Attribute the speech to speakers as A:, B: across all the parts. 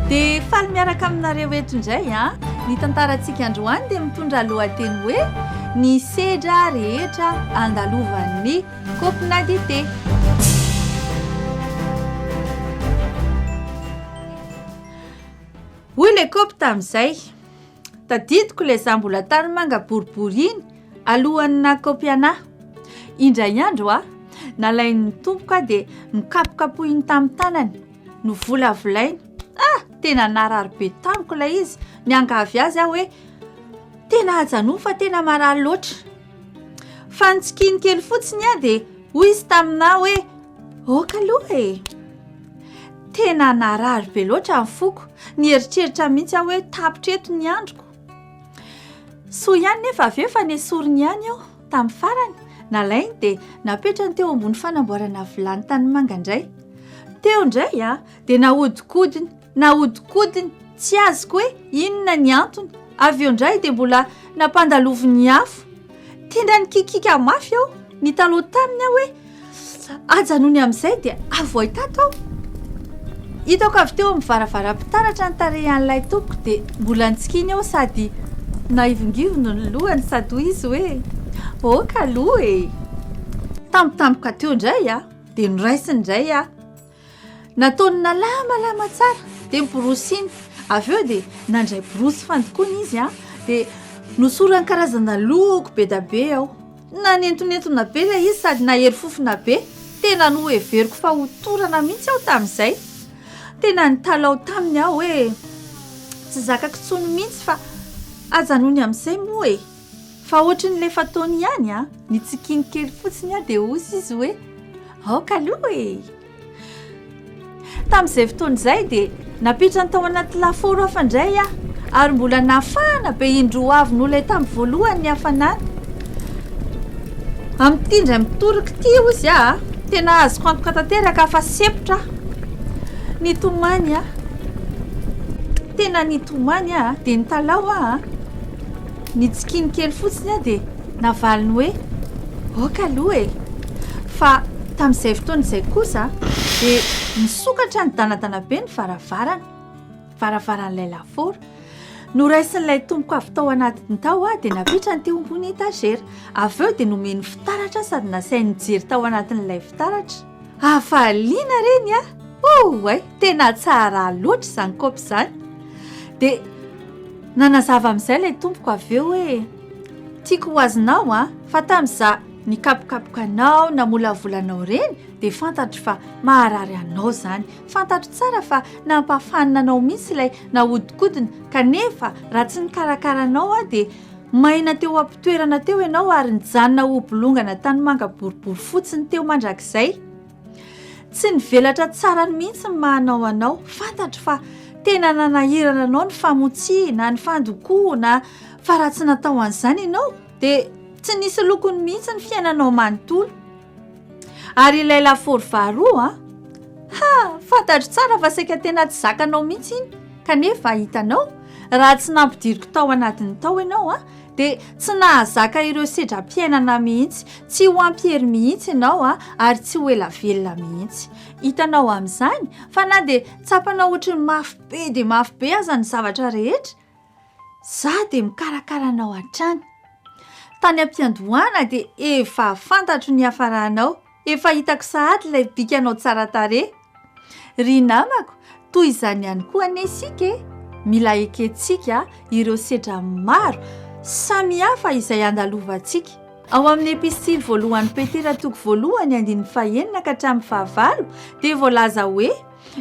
A: dia faly miaraka aminareo eto indray a ny tantarantsika androany dia mitondra lohateny hoe ny sedra rehetra andalovan'ny copina dité. hoy le kopy tamin'izay tadidiko le zambola tanymanga boribory iny alohan'ny kopy anahy indray andro a nalain'ny tompoka dia nikapokapohiny tamin'ny tanany no volavolainy tena narary be tamiko ilay izy niangavy azy aho hoe tena hajanoa fa tena marary loatra fa nitsikiny kely fotsiny a dia hoy izy taminahy hoe oka aloha tena narary be loatra amin'ny foko nieritreritra mihitsy aho hoe tapitreto ny androko soa ihany nefa avy eo fa nesoriny ihany aho tamin'ny farany nalainy dia napetrany teo ambony fanamboarana vilany tanymanga indray teo indray a dia nahodinkodiny tsy azoko hoe inona ny antony avy eo indray dia mbola nampandaloviny afo tena nikikika mafy aho ny taloha taminy aho hoe ajanony amin'izay dia avoitato aho hitako avy teo amin'ny varavaram-pitaratra ny tarehan'ilay tompoko dia mbola nitsikiny aho sady naivongivony ny lohany sady hoy izy hoe oka aloha tampotampoka teo indray a dia noraisiny indray a nataony nalamalama tsara dia miborosiny avy eo dia nandray borosy fandokony izy a dia nosorany karazana loko be da be aho nanentonentona be ilay izy sady nahery fofona be tena no everiko fa hotorana mihitsy aho tamin'izay tena nitalao taminy aho hoe tsy zakako tsony mihitsy fa ajanony amin'izay moa fa ohatry ny lefa taony ihany a nitsikiny kely fotsiny a dia osy izy hoe aoka aloha tamin'izay fotoana izay dia napetrany tao anaty laforo hafa indray a ary mbola nafana be indroa avy noho ilay tamin'ny voalohany ny hafanana amin'ity indray mitoroky ity izy a tena azoko antoka tanteraka fa sepotra nitomany a tena nitomany a dia nitalao a nitsikiny kely fotsiny a dia navaliny hoe oka aloha fa tamin'izay fotoana izay kosa dia nisokatra ny danadana be ny varavaran'ilay laforo noraisin'ilay tompoko avy tao anatiny tao a dia napetrany teo ambony etagera avy eo dia nomeny fitaratra sady nasainy nijery tao anatin'ilay fitaratra afaliana reny a tena tsara loatra izany kopy izany dia nanazava amin'izay ilay tompoko avy eo hoe tiako ho azonao a fa tamin'iza nikapokapokanao namolavolanao reny dia fantatro fa maharary anao izany fantatro tsara fa nampafaninanao mihitsy ilay nahodinkodina kanefa raha tsy nikarakaranao a dia maina teo ampitoerana teo ianao ary nijanona hobolongana tanymanga boribory fotsiny teo mandrakizay tsy nivelatra tsara ny mihitsy ny mahanao anao fantatro fa tena nanahirana anao ny famotsiana ny fandokoana fa raha tsy natao an'izany ianao dia tsy nisy lokony mihitsy ny fiainanao manontolo ary ilay laforo faharoa fantatro tsara fa saika tena tsy zakanao mihitsy iny kanefa hitanao raha tsy nampidiriko tao anatiny tao ianao dia tsy nahazaka ireo sedram-piainana mihitsy tsy ho ampiery mihitsy ianao ary tsy ho ela velona mihitsy hitanao amin'izany fa na dia tsapanao ohatrany mafy be dia mafy be aza ny zavatra rehetra za dia mikarakaranao hatrany tany am-piandohana dia efa fantatro ny hafaranao efa hitako sahady ilay bikanao tsara tare ry namako toy izany ihany koa nesika mila ekentsika ireo sedra maro samy hafa izay andalovantsika ao amin'ny epistily voalohan'ny petera toko voalohany 9 ka hatramin'ny 19 dia voalaza hoe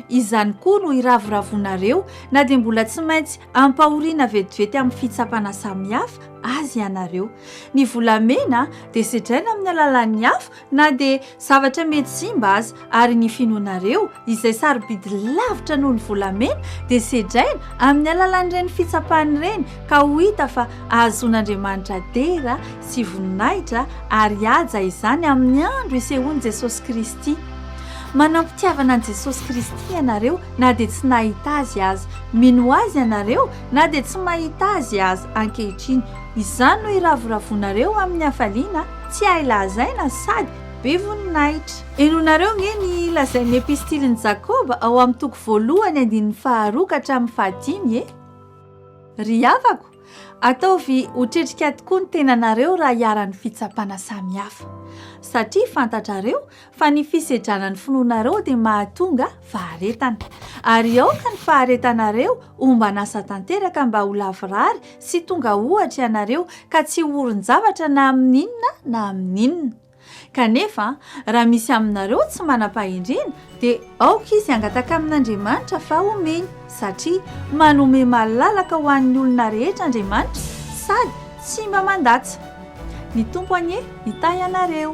A: izany koa no iravoravonareo na dia mbola tsy maintsy ampahoriana vetivety amin'ny fitsapana samihafa azy ianareo ny volamena dia sedraina amin'ny alalan'ny hafa na dia zavatra mety simba azy ary ny finoanareo izay sarobidy lavitra noho ny volamena dia sedraina amin'ny alalan'ireny fitsapany ireny ka ho hita fa ahazon'Andriamanitra dera sy voninahitra ary aja izany amin'ny andro isehoan'i Jesosy Kristy manampitiavana an'i Jesosy Kristy ianareo na dia tsy nahita azy azy mino azy ianareo na dia tsy mahita azy azy ankehitriny izany no iravoravonareo amin'ny hafaliana tsy hay lazaina sady be voninahitra. Ianonareo nge ny lazain'ny epistiliny Jakoba ao amin'ny toko voalohany 5 ka hatramin'ny 15 e. Ry havako, ataovy ho tretrika tokoa ny tenanareo raha hiara-ny fitsapana samihafa, satria fantatrareo fa ny fisedranan'ny finoanareo dia mahatonga faharetana, ary aoka ny faharetanareo omba nasa tanteraka mba ho lavrary sy tonga ohatra ianareo ka tsy horon-javatra na amin'inona na amin'inona. Kanefa raha misy aminareo tsy manam-pahindrina dia aoka izy hangataka amin'Andriamanitra fa omeny, satria manome malalaka ho an'ny olona rehetra Andriamanitra sady tsy mba mandatsa. Ny tompo anie hitahy ianareo.